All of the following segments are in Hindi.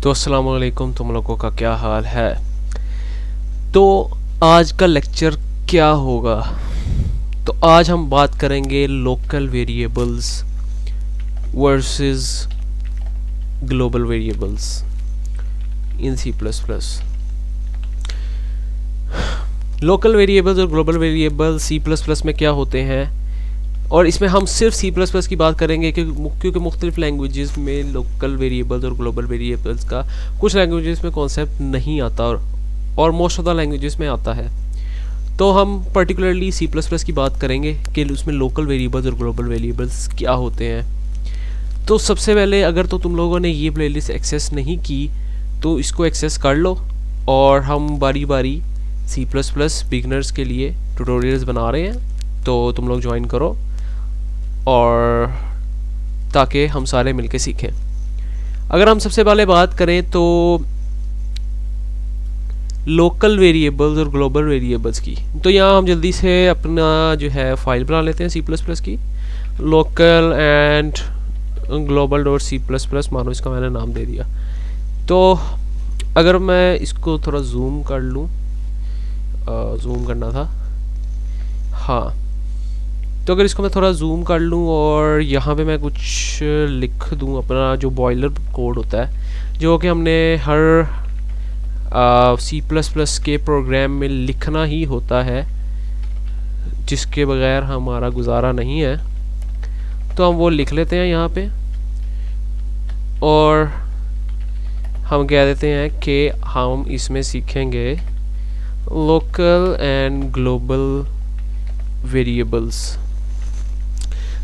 तो अस्सलाम वालेकुम, तुम लोगों का क्या हाल है। तो आज का लेक्चर क्या होगा। तो आज हम बात करेंगे local variables versus global variables in C plus plus. Local variables और global variables C plus plus में क्या होते हैं, और इसमें हम सिर्फ सी प्लस प्लस की बात करेंगे क्योंकि मुख्तलिफ लैंग्वेजेस में लोकल वेरिएबल्स और ग्लोबल वेरिएबल्स का कुछ लैंग्वेजेस में कॉन्सेप्ट नहीं आता और मोस्ट ऑफ द लैंग्वेजेस में आता है। तो हम पर्टिकुलरली सी प्लस प्लस की बात करेंगे कि उसमें लोकल वेरिएबल्स और ग्लोबल वेरिएबल्स क्या होते हैं। तो सबसे पहले अगर तो तुम लोगों ने ये प्लेलिस्ट एक्सेस नहीं की तो इसको एक्सेस कर लो, और हम बारी बारी सी प्लस प्लस बिगनर्स के लिए ट्यूटोरियल्स बना रहे हैं, तो तुम लोग ज्वाइन करो और ताकि हम सारे मिलके सीखें। अगर हम सबसे पहले बात करें तो लोकल वेरिएबल्स और ग्लोबल वेरिएबल्स की, तो यहाँ हम जल्दी से अपना जो है फाइल बना लेते हैं सी प्लस प्लस की, local and global dot C plus plus, मानो इसका मैंने नाम दे दिया। तो अगर मैं इसको थोड़ा जूम कर लूँ, जूम करना था, हाँ, तो अगर इसको मैं थोड़ा जूम कर लूँ और यहाँ पे मैं कुछ लिख दूँ अपना जो बॉयलर कोड होता है जो कि हमने हर सी प्लस प्लस के प्रोग्राम में लिखना ही होता है, जिसके बगैर हमारा गुजारा नहीं है, तो हम वो लिख लेते हैं यहाँ पे। और हम कह देते हैं कि हम इसमें सीखेंगे लोकल एंड ग्लोबल वेरिएबल्स।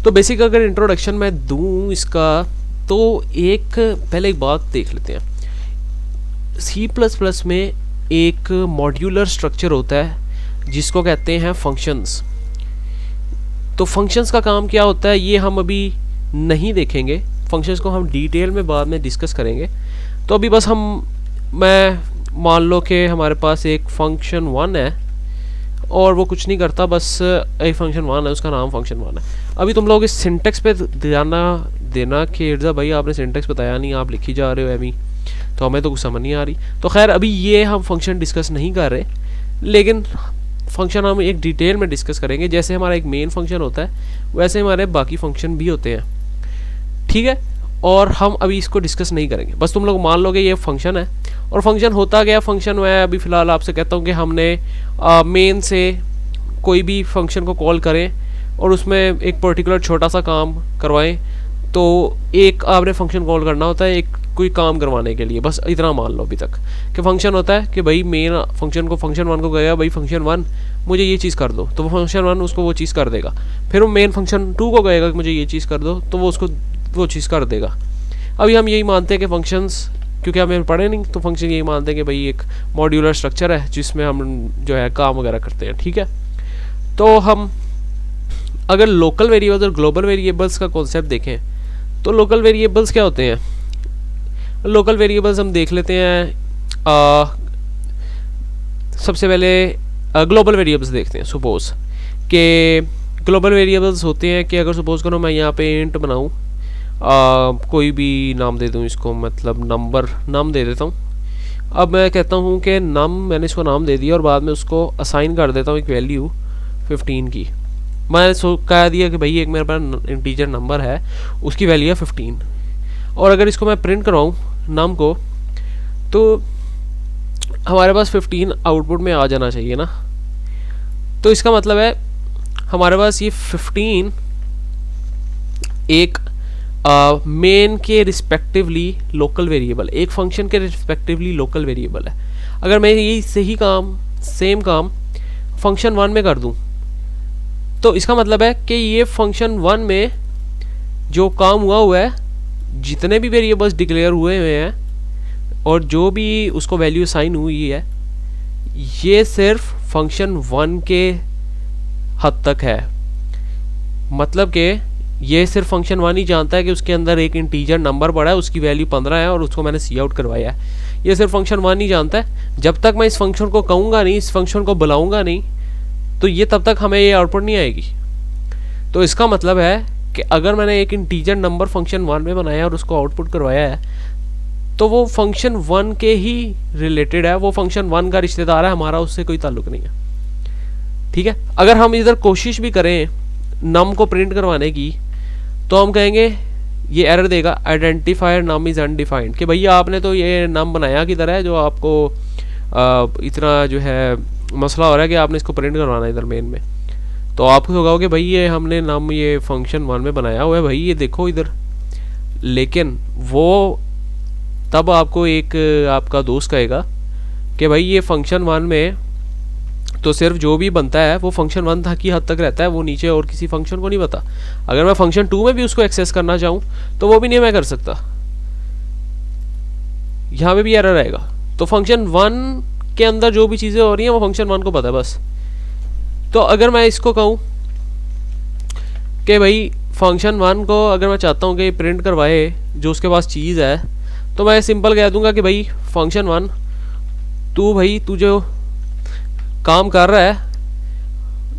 तो बेसिक अगर इंट्रोडक्शन मैं दूं इसका, तो पहले एक बात देख लेते हैं। सी प्लस प्लस में एक मॉड्यूलर स्ट्रक्चर होता है जिसको कहते हैं फंक्शंस। तो फंक्शंस का काम क्या होता है ये हम अभी नहीं देखेंगे, फंक्शंस को हम डिटेल में बाद में डिस्कस करेंगे। तो अभी बस मैं मान लो कि हमारे पास एक फंक्शन 1 है और वो कुछ नहीं करता, बस एक फंक्शन 1 है, उसका नाम फंक्शन 1 है। अभी तुम लोग इस सिंटेक्स पे ध्यान देना कि इर्जा भाई आपने सिंटेक्स बताया नहीं, आप लिखी जा रहे हो एमी, तो हमें तो कुछ समझ नहीं आ रही। तो खैर अभी ये हम फंक्शन डिस्कस नहीं कर रहे, लेकिन फंक्शन हम एक डिटेल में डिस्कस करेंगे। जैसे हमारा एक मेन फंक्शन होता है वैसे हमारे बाकी फंक्शन भी होते हैं, ठीक है। और हम अभी इसको डिस्कस नहीं करेंगे, बस तुम लोग मान लोगे ये फंक्शन है। और फंक्शन होता गया, फंक्शन मैं अभी फ़िलहाल आपसे कहता हूँ कि हमने मेन से कोई भी फंक्शन को कॉल करें और उसमें एक पर्टिकुलर छोटा सा काम करवाएं। तो एक आपने फंक्शन कॉल करना होता है एक कोई काम करवाने के लिए, बस इतना मान लो अभी तक कि फंक्शन होता है कि भाई मेन फंक्शन 1 को कहेगा भाई फंक्शन 1 मुझे ये चीज़ कर दो, तो वो फंक्शन 1 उसको वो चीज़ कर देगा। फिर वो मेन फंक्शन 2 को कहेगा कि मुझे ये चीज़ कर दो, तो वो उसको वो चीज़ कर देगा। अभी हम यही मानते हैं कि फंक्शंस, क्योंकि हमें पढ़े नहीं, तो फंक्शन यही मानते हैं कि भाई एक मॉड्यूलर स्ट्रक्चर है जिसमें हम जो है काम वगैरह करते हैं, ठीक है। तो हम अगर लोकल वेरिएबल्स और ग्लोबल वेरिएबल्स का कॉन्सेप्ट देखें तो लोकल वेरिएबल्स क्या होते हैं। लोकल वेरिएबल्स हम देख लेते हैं, सबसे पहले ग्लोबल वेरिएबल्स देखते हैं। सपोज कि ग्लोबल वेरिएबल्स होते हैं कि अगर सपोज करो मैं यहाँ पे इंट बनाऊँ, कोई भी नाम दे दूँ इसको, मतलब नंबर नाम दे देता हूँ। अब मैं कहता हूँ कि मैंने इसको नाम दे दिया और बाद में उसको असाइन कर देता हूँ एक वैल्यू 15 की। मैंने कह दिया कि भाई एक मेरे पास इंटीजर नंबर है, उसकी वैल्यू है 15, और अगर इसको मैं प्रिंट कराऊँ नाम को, तो हमारे पास 15 आउटपुट में आ जाना चाहिए ना। तो इसका मतलब है हमारे पास ये 15 एक मेन के रिस्पेक्टिवली लोकल वेरिएबल, एक फंक्शन के रिस्पेक्टिवली लोकल वेरिएबल है। अगर मैं यही सेम काम फंक्शन 1 में कर दूं, तो इसका मतलब है कि ये फंक्शन 1 में जो काम हुआ है, जितने भी वेरिएबल्स डिक्लेयर हुए हैं और जो भी उसको वैल्यू साइन हुई है, ये सिर्फ फंक्शन 1 के हद तक है। मतलब कि ये सिर्फ फंक्शन 1 ही जानता है कि उसके अंदर एक इंटीजर नंबर पड़ा है, उसकी वैल्यू 15 है और उसको मैंने सी आउट करवाया है। ये सिर्फ फंक्शन 1 ही जानता है। जब तक मैं इस फंक्शन को कहूँगा नहीं, इस फंक्शन को बुलाऊँगा नहीं, तो ये तब तक हमें ये आउटपुट नहीं आएगी। तो इसका मतलब है कि अगर मैंने एक इंटीजर नंबर फंक्शन 1 में बनाया और उसको आउटपुट करवाया है, तो वो फंक्शन 1 के ही रिलेटेड है, वो फंक्शन 1 का रिश्तेदार है, हमारा उससे कोई ताल्लुक नहीं है। ठीक है, अगर हम इधर कोशिश भी करें नम को प्रिंट करवाने की तो हम कहेंगे ये एरर देगा आइडेंटिफायर नम इज़ अनडिफाइंड, कि भैया आपने तो ये नम बनाया किधर है जो आपको इतना जो है मसला हो रहा है कि आपने इसको प्रिंट करवाना है इधर मेन में। तो आपको होगा कि भाई ये हमने नम ये फंक्शन 1 में बनाया हुआ है भाई, ये देखो इधर। लेकिन वो तब आपको एक आपका दोस्त कहेगा कि भाई ये फंक्शन 1 में तो सिर्फ जो भी बनता है वो फंक्शन 1 तक की हद तक रहता है, वो नीचे और किसी फंक्शन को नहीं बता। अगर मैं फंक्शन 2 में भी उसको एक्सेस करना चाहूँ तो वो भी नहीं मैं कर सकता, यहाँ पे भी एरर आएगा। तो फंक्शन 1 के अंदर जो भी चीज़ें हो रही हैं वो फंक्शन 1 को पता है बस। तो अगर मैं इसको कहूँ कि भाई फंक्शन 1 को अगर मैं चाहता हूँ कि प्रिंट करवाए जो उसके पास चीज़ है, तो मैं सिंपल कह दूंगा कि भाई फंक्शन 1 तू जो काम कर रहा है,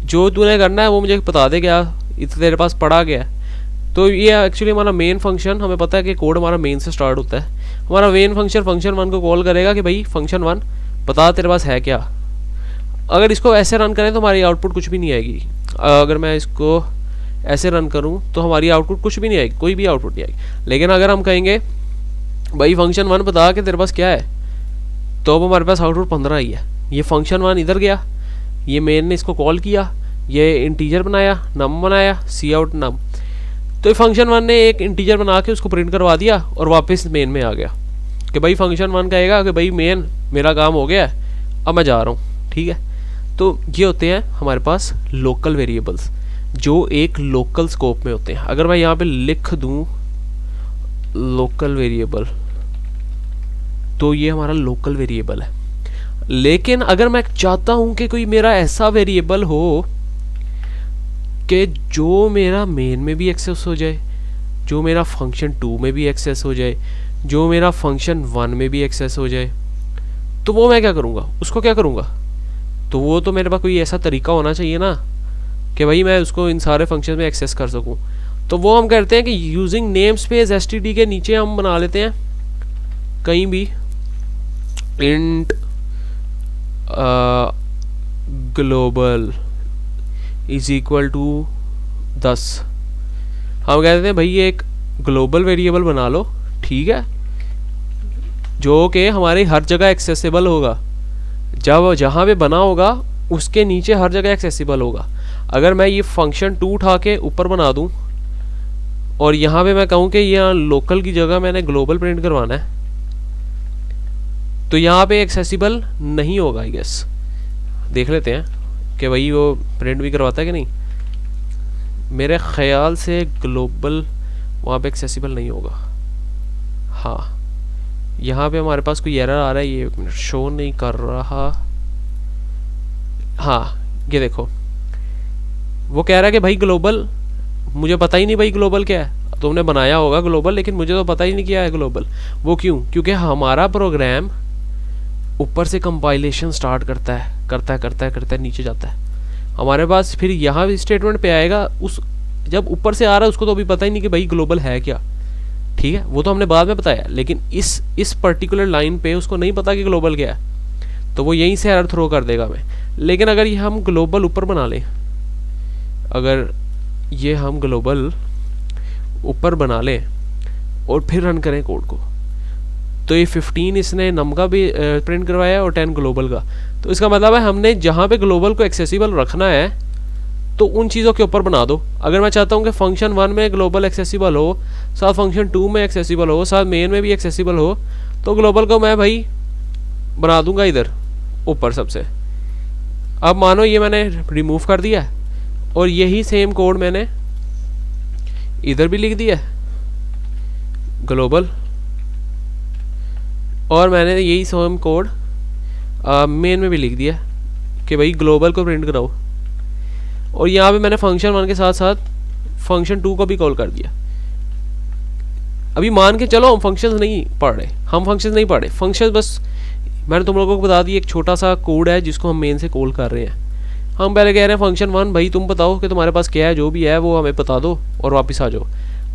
जो तूने करना है वो मुझे बता दे, क्या तेरे पास पड़ा गया। तो ये एक्चुअली हमारा मेन फंक्शन, हमें पता है कि कोड हमारा मेन से स्टार्ट होता है। हमारा मेन फंक्शन फंक्शन 1 को कॉल करेगा कि भाई फंक्शन 1 बता तेरे पास है क्या। अगर इसको ऐसे रन करें तो हमारी आउटपुट कुछ भी नहीं आएगी। अगर मैं इसको ऐसे रन करूं तो हमारी आउटपुट कुछ भी नहीं आएगी, कोई भी आउटपुट नहीं आएगी। लेकिन अगर हम कहेंगे भाई फंक्शन 1 बता के तेरे पास क्या है, तो अब हमारे पास आउटपुट 15 आई है। ये फंक्शन 1 इधर गया, ये मेन ने इसको कॉल किया, ये इंटीजर बनाया, नम बनाया, सी आउट नम। तो फंक्शन 1 ने एक इंटीजर बना के उसको प्रिंट करवा दिया और वापस मेन में आ गया कि भाई फंक्शन 1 कहेगा कि भाई मेन मेरा काम हो गया है, अब मैं जा रहा हूँ। ठीक है, तो ये होते हैं हमारे पास लोकल वेरिएबल्स जो एक लोकल स्कोप में होते हैं। अगर मैं यहाँ पे लिख दूँ लोकल वेरिएबल, तो ये हमारा लोकल वेरिएबल है। लेकिन अगर मैं चाहता हूं कि कोई मेरा ऐसा वेरिएबल हो कि जो मेरा मेन में भी एक्सेस हो जाए, जो मेरा फंक्शन 2 में भी एक्सेस हो जाए, जो मेरा फंक्शन 1 में भी एक्सेस हो जाए, तो वो मैं क्या करूँगा, उसको क्या करूँगा। तो वो तो मेरे पास कोई ऐसा तरीका होना चाहिए ना कि भाई मैं उसको इन सारे फंक्शन में एक्सेस कर सकूँ। तो वो हम करते हैं कि यूजिंग नेम स्पेस std के नीचे हम बना लेते हैं कहीं भी int global is equal to 10। हम कहते हैं भाई ये एक ग्लोबल वेरिएबल बना लो, ठीक है, जो कि हमारी हर जगह एक्सेसिबल होगा। जब जहाँ पे बना होगा उसके नीचे हर जगह एक्सेसिबल होगा। अगर मैं ये फंक्शन 2 उठा के ऊपर बना दूँ और यहाँ पे मैं कहूँ कि यहाँ लोकल की जगह मैंने ग्लोबल प्रिंट करवाना है, तो यहाँ पे एक्सेसिबल नहीं होगा। आई गेस देख लेते हैं कि भाई वो प्रिंट भी करवाता है कि नहीं। मेरे ख्याल से ग्लोबल वहाँ पे एक्सेसिबल नहीं होगा। हाँ, यहाँ पे हमारे पास कोई एरर आ रहा है, ये एक मिनट शो नहीं कर रहा। हाँ, ये देखो वो कह रहा है कि भाई ग्लोबल, मुझे पता ही नहीं भाई ग्लोबल क्या है। तुमने बनाया होगा ग्लोबल, लेकिन मुझे तो पता ही नहीं क्या है ग्लोबल। वो क्यों? क्योंकि हमारा प्रोग्राम ऊपर से कंपाइलेशन स्टार्ट करता है नीचे जाता है। हमारे पास फिर यहाँ भी स्टेटमेंट पे आएगा, उस जब ऊपर से आ रहा है उसको तो अभी पता ही नहीं कि भाई ग्लोबल है क्या। ठीक है, वो तो हमने बाद में बताया, लेकिन इस पर्टिकुलर लाइन पे उसको नहीं पता कि ग्लोबल क्या है, तो वो यहीं से एरर थ्रो कर देगा हमें। लेकिन अगर ये हम ग्लोबल ऊपर बना लें, अगर ये हम ग्लोबल ऊपर बना लें और फिर रन करें कोड को, तो ये 15 इसने नम का भी प्रिंट करवाया और 10 ग्लोबल का। तो इसका मतलब है हमने जहाँ पे ग्लोबल को एक्सेसिबल रखना है तो उन चीज़ों के ऊपर बना दो। अगर मैं चाहता हूँ कि फंक्शन 1 में ग्लोबल एक्सेसिबल हो, साथ फंक्शन 2 में एक्सेसिबल हो, साथ मेन में भी एक्सेसिबल हो, तो ग्लोबल को मैं भाई बना दूंगा इधर ऊपर सबसे। अब मानो ये मैंने रिमूव कर दिया और यही सेम कोड मैंने इधर भी लिख दिया ग्लोबल, और मैंने यही सेम कोड मेन में भी लिख दिया कि भाई ग्लोबल को प्रिंट कराओ, और यहाँ पे मैंने फंक्शन 1 के साथ साथ फंक्शन 2 को भी कॉल कर दिया। अभी मान के चलो हम फंक्शंस नहीं पढ़ रहे, फंक्शंस बस मैंने तुम लोगों को बता दी, एक छोटा सा कोड है जिसको हम मेन से कॉल कर रहे हैं। हम पहले कह रहे हैं फंक्शन 1 भाई तुम बताओ कि तुम्हारे पास क्या है, जो भी है वो हमें बता दो और वापस आ जाओ।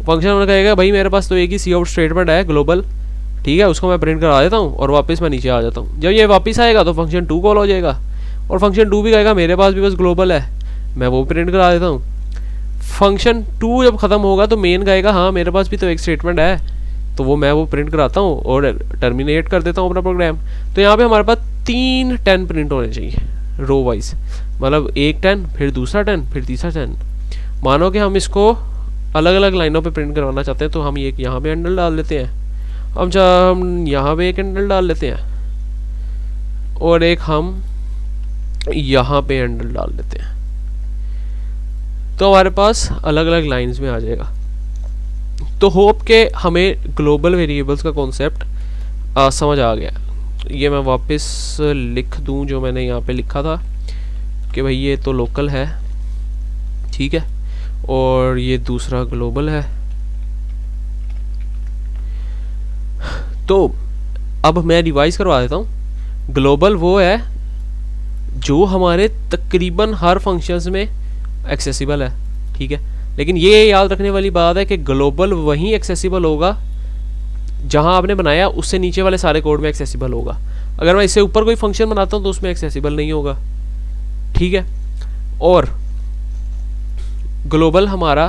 फंक्शन 1 कहेगा भाई मेरे पास तो एक ही सी आउट स्टेटमेंट है ग्लोबल, ठीक है, उसको मैं प्रिंट करा देता हूँ और वापस मैं नीचे आ जाता हूँ। जब ये वापस आएगा तो फंक्शन 2 कॉल हो जाएगा और फंक्शन 2 भी कहेगा मेरे पास भी बस ग्लोबल है, मैं वो प्रिंट करा देता हूँ। फंक्शन 2 जब ख़त्म होगा तो मेन कहेगा हाँ मेरे पास भी तो एक स्टेटमेंट है, तो वो मैं वो प्रिंट कराता हूँ और टर्मिनेट कर देता हूँ अपना प्रोग्राम। तो यहाँ पे हमारे पास 3 10 प्रिंट होने चाहिए रो वाइज, मतलब एक 10 फिर दूसरा 10 फिर तीसरा 10। मानो कि हम इसको अलग अलग लाइनों पे प्रिंट करवाना चाहते हैं तो हम एक यहाँ पे हैंडल डाल लेते हैं, हम यहाँ पे एक हैंडल डाल लेते हैं और एक हम यहाँ पे हैंडल डाल लेते हैं, तो हमारे पास अलग अलग लाइंस में आ जाएगा। तो होप के हमें ग्लोबल वेरिएबल्स का कॉन्सेप्ट समझ आ गया। ये मैं वापस लिख दूं जो मैंने यहाँ पे लिखा था कि भाई ये तो लोकल है, ठीक है, और ये दूसरा ग्लोबल है। तो अब मैं रिवाइज करवा देता हूँ। ग्लोबल वो है जो हमारे तकरीबन हर फंक्शंस में एक्सेसिबल है, ठीक है, लेकिन ये याद रखने वाली बात है कि ग्लोबल वहीं एक्सेसिबल होगा जहां आपने बनाया, उससे नीचे वाले सारे कोड में एक्सेसिबल होगा। अगर मैं इससे ऊपर कोई फंक्शन बनाता हूं तो उसमें एक्सेसिबल नहीं होगा, ठीक है। और ग्लोबल हमारा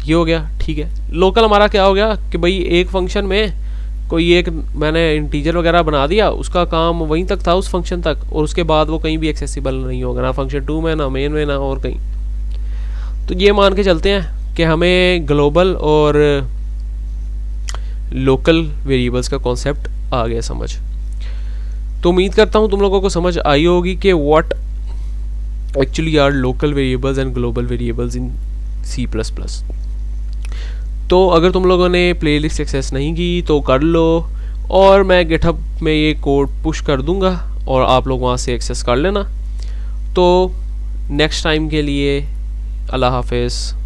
ये हो गया, ठीक है। लोकल हमारा क्या हो गया कि भाई एक फंक्शन में कोई एक मैंने इंटीजर वगैरह बना दिया, उसका काम वहीं तक था उस फंक्शन तक, और उसके बाद वो कहीं भी एक्सेसिबल नहीं होगा, ना फंक्शन 2 में, ना मेन में, ना और कहीं। तो ये मान के चलते हैं कि हमें ग्लोबल और लोकल वेरिएबल्स का कॉन्सेप्ट आ गया समझ। तो उम्मीद करता हूँ तुम लोगों को समझ आई होगी कि what actually are local variables and global variables in C++। तो अगर तुम लोगों ने प्लेलिस्ट एक्सेस नहीं की तो कर लो, और मैं गिटहब में ये कोड पुश कर दूंगा और आप लोग वहाँ से एक्सेस कर लेना। तो नेक्स्ट टाइम के लिए अल्लाह हाफिज़।